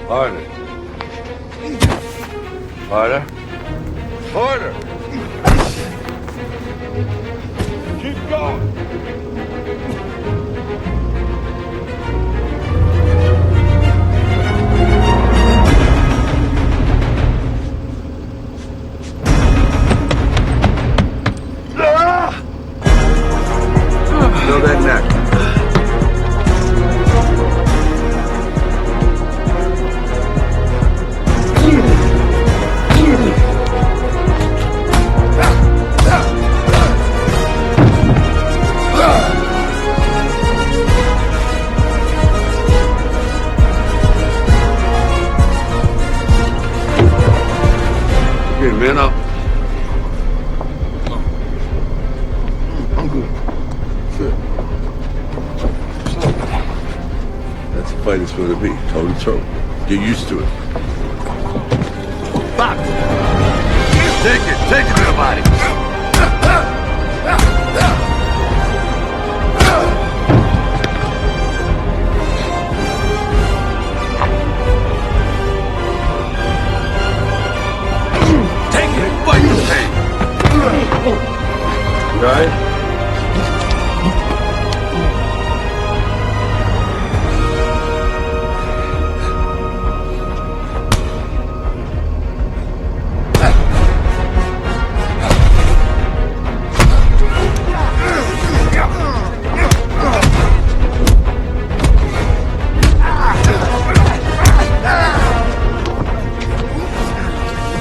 Harder. Harder. Harder. Keep going. Feel that neck. Okay, man up. I'm good. Shit. That's a fight it's going to be, toe to toe. Get used to it. Fuck! Take it to the body. Take it, fight the pain. Right?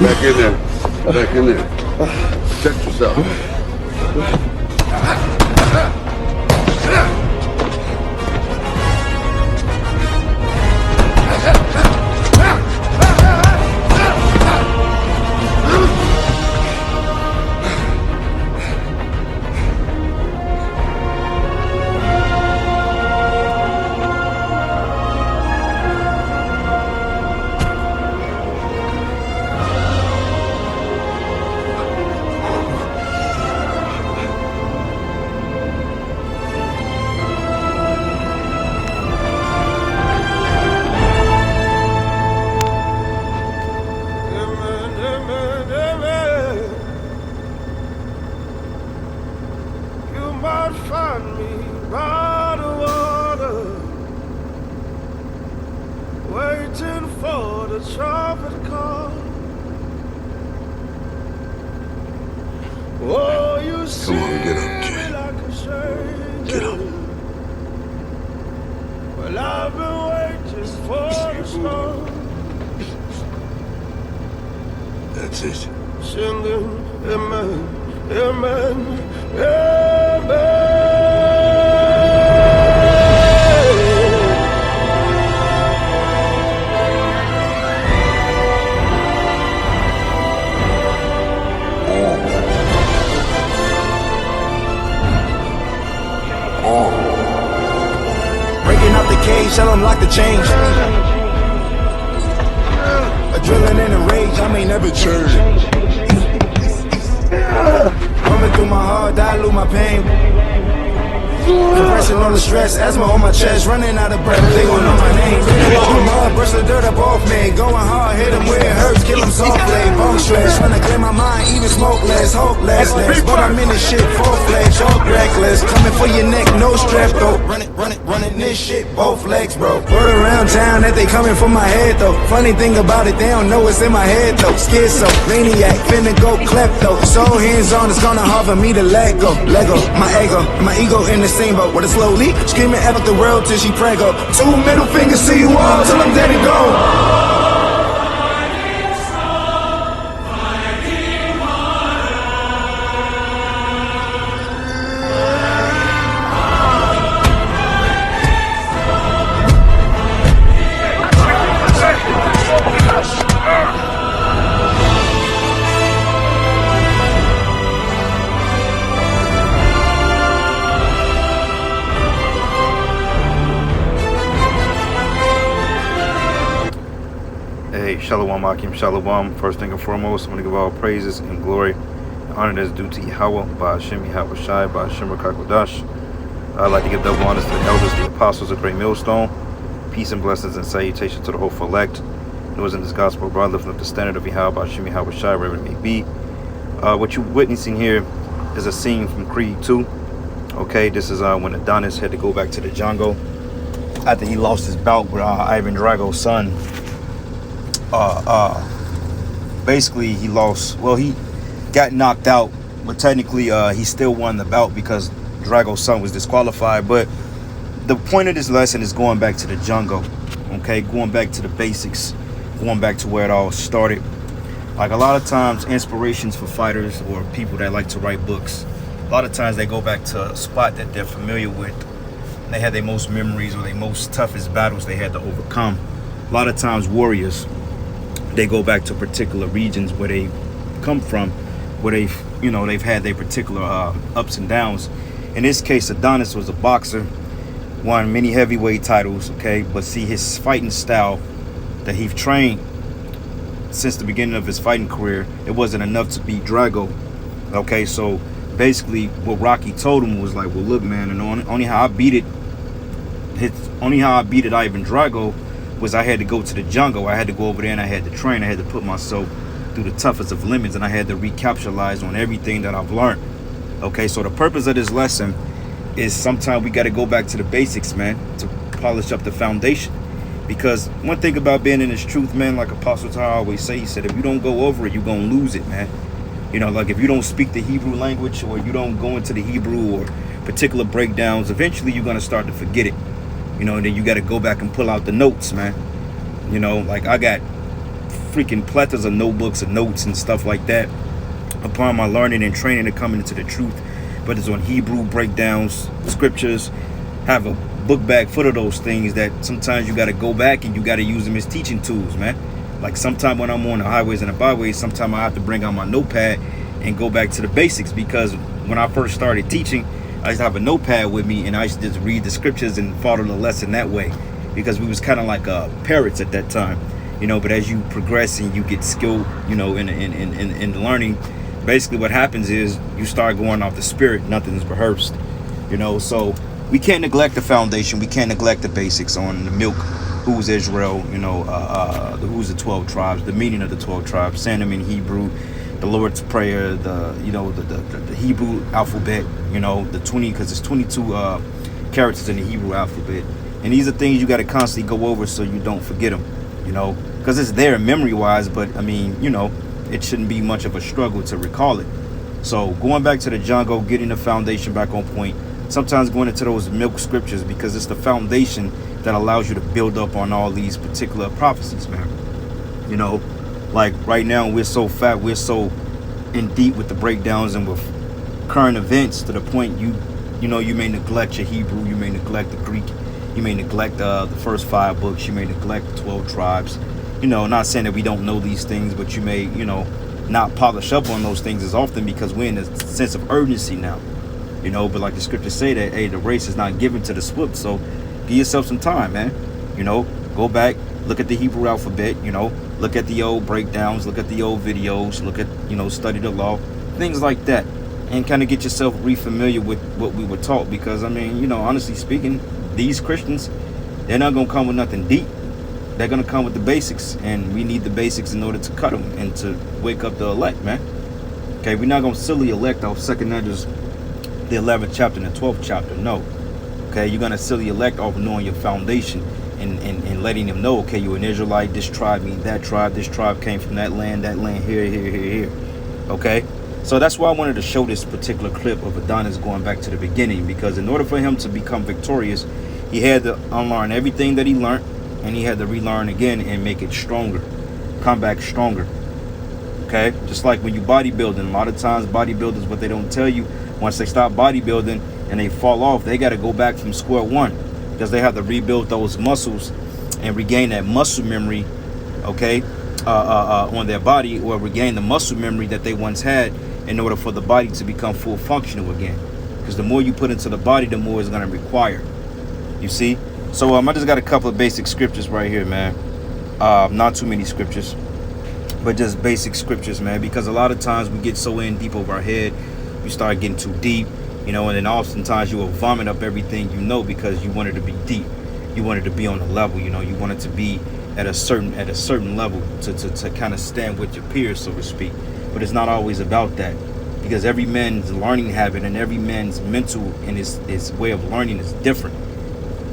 Back in there. Back in there. Protect yourself. Find me by the water, waiting for the trumpet call. Oh, you see Come on, get up, kid. like a stranger. Get up. Well, I've been waiting for the storm. That's it. Singing, amen, amen, amen. Breaking out the cage, tell them lock the change. Adrenaline and rage, I may never change. Coming through my heart, dilute my pain. Compressing all the stress, asthma on my chest, running out of breath, they gon' know my name. Mud, brush the dirt up off me, going hard, hit them where it hurts, kill them softly, bone stress, trying to clear my mind, even smokeless, hopeless, but I'm in this shit, full-fledged, all reckless, coming for your neck, no strap though, running this shit, both legs, bro. Word around town that they coming for my head though, funny thing about it, they don't know it's in my head though, schizo, maniac, finna go klepto, so hands-on, it's gonna hard for me to let go, my ego in the same boat, with a slowly screaming at the world till she prego. 2 middle fingers to you all till I'm dead and gone. Shalom Akim Shalom. First thing and foremost, I'm going to give all praises and glory and honor that's due to Yahweh, by Hashem Yahweh Shai, by Hashem Rakakodash. I'd like to give double honors to the elders, the apostles of Great Millstone, Peace and blessings and salutation to the hopeful elect. Those in this gospel, brother, lifting up the standard of Yahweh, Hashem Yahweh Shai, wherever it may be. What you're witnessing here is a scene from Creed 2. Okay, this is when Adonis had to go back to the jungle after he lost his bout with Ivan Drago's son. Basically, he lost. Well, he got knocked out, but technically, he still won the bout because Drago's son was disqualified. But the point of this lesson is going back to the jungle. Okay, going back to the basics, going back to where it all started. Like a lot of times, inspirations for fighters or people that like to write books, a lot of times they go back to a spot that they're familiar with. They had their most memories or their most toughest battles they had to overcome. A lot of times warriors, they go back to particular regions where they come from, where they've had their particular ups and downs. In this case, Adonis was a boxer, won many heavyweight titles, okay? But see, his fighting style that he trained since the beginning of his fighting career, it wasn't enough to beat Drago, okay? So basically what Rocky told him was like, well, look, man, and only how I beat it Ivan Drago was I had to go to the jungle. I had to go over there and I had to train. I had to put myself through the toughest of limits, and I had to recapitalize on everything that I've learned. Okay, so the purpose of this lesson is sometimes we got to go back to the basics, man, to polish up the foundation. Because one thing about being in this truth, man, like Apostle Ty always say, he said, if you don't go over it, you're going to lose it, man. You know, like if you don't speak the Hebrew language or you don't go into the Hebrew or particular breakdowns, eventually you're going to start to forget it. You know, and then you got to go back and pull out the notes, man. You know, like I got freaking plethoras of notebooks and notes and stuff like that upon my learning and training and coming into the truth. But it's on Hebrew breakdowns, scriptures, have a book bag full of those things that sometimes you got to go back and you got to use them as teaching tools, man. Like sometime when I'm on the highways and the byways, sometimes I have to bring out my notepad and go back to the basics, because when I first started teaching, I used to have a notepad with me and I used to just read the scriptures and follow the lesson that way, because we was kind of like parrots at that time, you know. But as you progress and you get skilled, you know, in learning, basically what happens is you start going off the spirit. Nothing's rehearsed, you know. So we can't neglect the foundation. We can't neglect the basics on the milk. Who's Israel, you know, who's the 12 tribes, the meaning of the 12 tribes, saying them in Hebrew, the Lord's Prayer, the Hebrew alphabet, you know, the 20, because there's 22 characters in the Hebrew alphabet. And these are things you got to constantly go over so you don't forget them, you know, because it's there memory-wise, but I mean, you know, it shouldn't be much of a struggle to recall it. So going back to the jungle, getting the foundation back on point, sometimes going into those milk scriptures, because it's the foundation that allows you to build up on all these particular prophecies, man. You know, like right now we're so fat, we're so in deep with the breakdowns and with current events to the point you know, you may neglect your Hebrew, you may neglect the Greek, you may neglect the first 5 books, you may neglect the 12 tribes. You know, not saying that we don't know these things, but you may, you know, not polish up on those things as often because we're in a sense of urgency now. You know, but like the scriptures say that, hey, the race is not given to the swift, so give yourself some time, man. You know, go back, look at the Hebrew alphabet, you know, look at the old breakdowns, look at the old videos, look at, you know, study the law, things like that, and kind of get yourself re-familiar with what we were taught. Because, I mean, you know, honestly speaking, these Christians, they're not going to come with nothing deep. They're going to come with the basics, and we need the basics in order to cut them and to wake up the elect, man. Okay, we're not going to silly elect off 2nd Ezra, the 11th chapter and the 12th chapter, no. Okay, you're going to silly elect off knowing your foundation and letting them know, okay, you're an Israelite, this tribe means that tribe, this tribe came from that land here. Okay, so that's why I wanted to show this particular clip of Adonis going back to the beginning, because in order for him to become victorious, he had to unlearn everything that he learned, and he had to relearn again and make it stronger, come back stronger. Okay, just like when you bodybuilding, a lot of times bodybuilders, what they don't tell you, once they stop bodybuilding and they fall off, they got to go back from square one, because they have to rebuild those muscles and regain that muscle memory, okay, on their body, or regain the muscle memory that they once had in order for the body to become full functional again. Because the more you put into the body, the more it's going to require. You see? So I just got a couple of basic scriptures right here, man. Not too many scriptures, but just basic scriptures, man, because a lot of times we get so in deep over our head, we start getting too deep, you know, and then oftentimes you will vomit up everything you know because you want it to be deep. you wanted to be on a level, you know, you wanted to be at a certain level to kind of stand with your peers, so to speak. But it's not always about that, because every man's learning habit and every man's mental and his way of learning is different.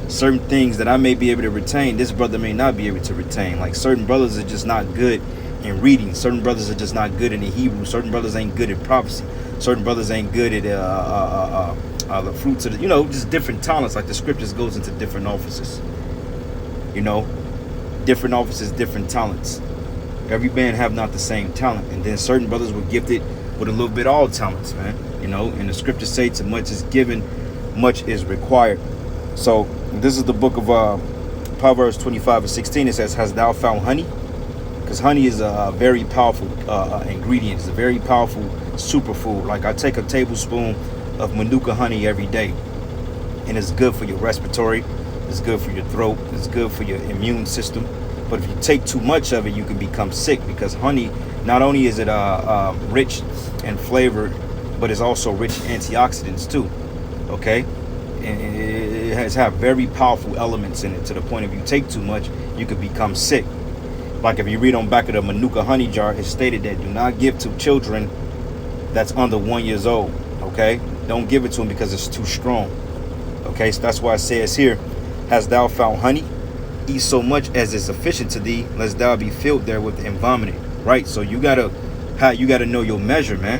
Certain things that I may be able to retain, this brother may not be able to retain. Like certain brothers are just not good in reading. Certain brothers are just not good in the Hebrew. Certain brothers ain't good at prophecy. Certain brothers ain't good at the fruits of the, you know, just different talents. Like the scriptures goes into different offices. You know, different offices, different talents. Every man have not the same talent. And then certain brothers were gifted with a little bit all talents, man. You know, and the scriptures say to much is given, much is required. So this is the book of Proverbs 25:16. It says, "Hast thou found honey?" Because honey is a very powerful ingredient. It's a very powerful superfood. Like I take a tablespoon of Manuka honey every day, and it's good for your respiratory. It's good for your throat. It's good for your immune system. But if you take too much of it, you can become sick, because honey, not only is it rich in flavor, but it's also rich in antioxidants too. Okay, and it has very powerful elements in it, to the point if you take too much, you could become sick. Like if you read on back of the Manuka honey jar, it's stated that do not give to children that's under 1 year old. Okay, don't give it to them because it's too strong. Okay, so that's why it says here, "Hast thou found honey? Eat so much as is sufficient to thee, lest thou be filled therewith and vomited." Right? So you gotta know your measure, man.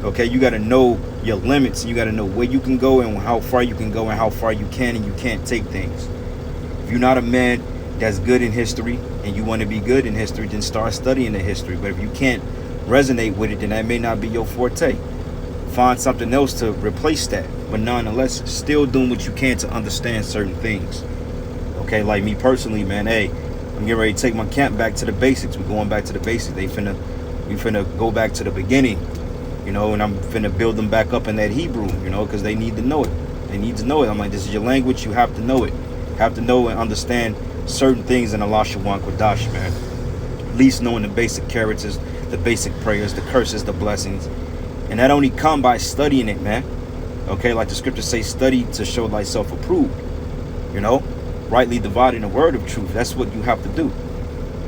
Okay, you gotta know your limits, and you gotta know where you can go and how far you can go and how far you can and you can't take things. If you're not a man that's good in history and you want to be good in history, then start studying the history. But if you can't resonate with it, then that may not be your forte. Find something else to replace that. But nonetheless, still doing what you can to understand certain things. Okay, like me personally, man, hey, I'm getting ready to take my camp back to the basics. We're going back to the basics. We finna go back to the beginning, you know, and I'm finna build them back up in that Hebrew, you know, because they need to know it. They need to know it. I'm like, this is your language. You have to know it. You have to know and understand certain things in Allah Shawan Kodash, man. At least knowing the basic characters, the basic prayers, the curses, the blessings. And that only come by studying it, man. Okay, like the scriptures say, study to show thyself approved. You know, rightly dividing the word of truth. That's what you have to do.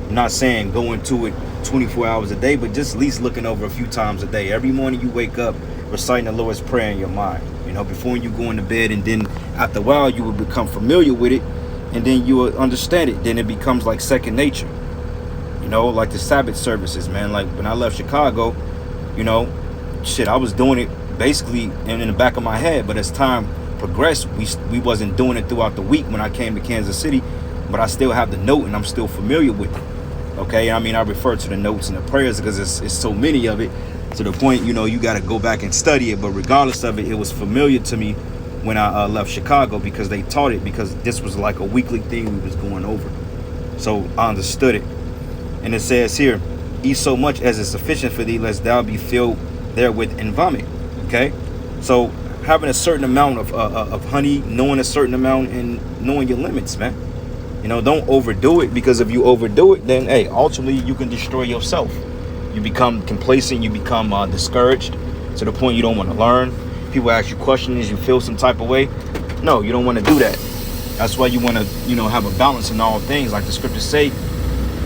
I'm not saying go into it 24 hours a day, but just at least looking over a few times a day. Every morning you wake up reciting the Lord's Prayer in your mind, you know, before you go into bed, and then after a while you will become familiar with it, and then you will understand it. Then it becomes like second nature, you know, like the Sabbath services, man. Like when I left Chicago, you know, shit, I was doing it basically in the back of my head, but as time progressed, we wasn't doing it throughout the week when I came to Kansas City, but I still have the note and I'm still familiar with it. Okay, I mean, I refer to the notes and the prayers because it's so many of it, to the point, you know, you got to go back and study it. But regardless of it, it was familiar to me when I left Chicago, because they taught it, because this was like a weekly thing we was going over. So I understood it. And it says here, "Eat so much as is sufficient for thee, lest thou be filled therewith and vomit." Okay, so having a certain amount of honey, knowing a certain amount, and knowing your limits, man. You know, don't overdo it, because if you overdo it, then hey, ultimately you can destroy yourself. You become complacent, you become discouraged, to the point you don't want to learn. People ask you questions, you feel some type of way. No, you don't want to do that. That's why you want to, you know, have a balance in all things. Like the scriptures say,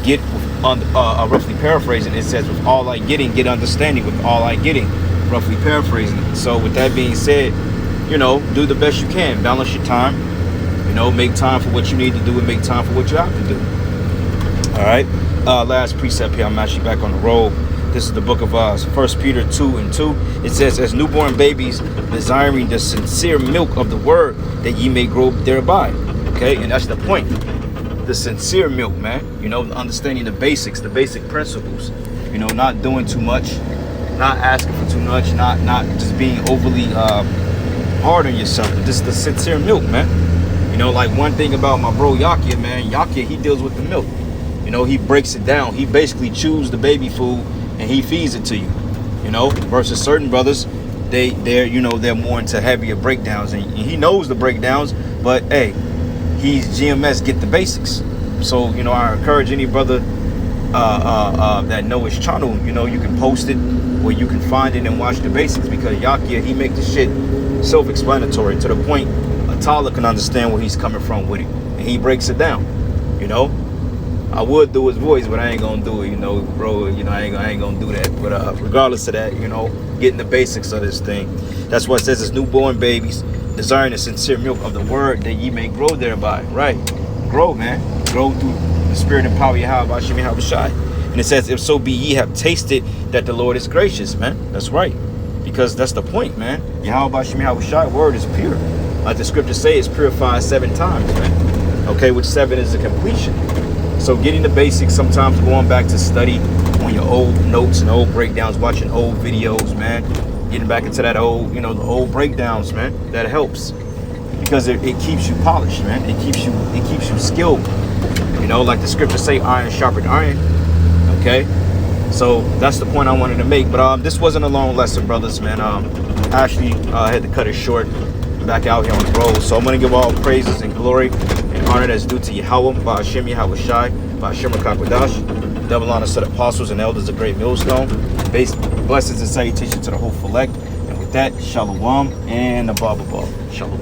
get, roughly paraphrasing, it says, "With all I getting, get understanding. With all I getting," roughly paraphrasing. So with that being said, you know, do the best you can. Balance your time. You know, make time for what you need to do and make time for what you have to do. All right. Last precept here. I'm actually back on the roll. This is the book of 1 Peter 2:2. It says, "As newborn babies, desiring the sincere milk of the word, that ye may grow thereby." Okay, and that's the point. The sincere milk, man. You know, understanding the basics, the basic principles. You know, not doing too much, not asking for too much, not just being overly hard on yourself. But this is the sincere milk, man. You know, like one thing about my bro Yakia, man. Yakia, he deals with the milk. You know, he breaks it down. He basically chews the baby food and he feeds it to you. You know, versus certain brothers, they're more into heavier breakdowns, and he knows the breakdowns. But hey, he's GMS, get the basics. So you know, I encourage any brother that know his channel. You know, you can post it where you can find it and watch the basics, because Yakia, he make the shit self-explanatory, to the point Atala can understand where he's coming from with it. and he breaks it down. You know, I would do his voice, but I ain't gonna do it. You know, bro. You know, I ain't gonna do that. But regardless of that, you know, getting the basics of this thing. That's why it says it's newborn babies desiring the sincere milk of the word that ye may grow thereby. Right, grow, man. Grow through the spirit and power of Yahweh Hashem Yahushai. And it says, if so be ye have tasted that the Lord is gracious, man. That's right. Because that's the point, man. Yahweh Hashem Yahushai word is pure. Like the scriptures say, it's purified 7 times, man. Okay, which 7 is the completion. So getting the basics, sometimes going back to study on your old notes and old breakdowns, watching old videos, man. Getting back into that old, you know, the old breakdowns, man. That helps. Because it keeps you polished, man. It keeps you skilled. You know, like the scriptures say, iron sharpened iron. Okay, so that's the point I wanted to make. But this wasn't a long lesson, brothers, man. Actually, I had to cut it short. I'm back out here on the road, so I'm gonna give all praises and glory and honor that's due to Yahweh, Ba'ashem Yahushai, Ba'ashem Rakakwadash, double honor to the apostles and elders of Great Millstone. Blessings and salutations to the whole select. And with that, shalom and above. Shalom.